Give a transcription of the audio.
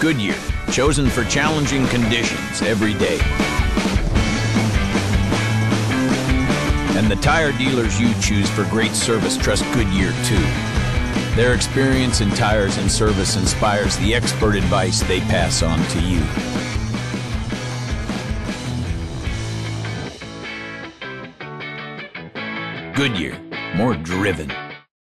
Goodyear, chosen for challenging conditions every day. And the tire dealers you choose for great service trust Goodyear too. Their experience in tires and service inspires the expert advice they pass on to you. Goodyear, more driven.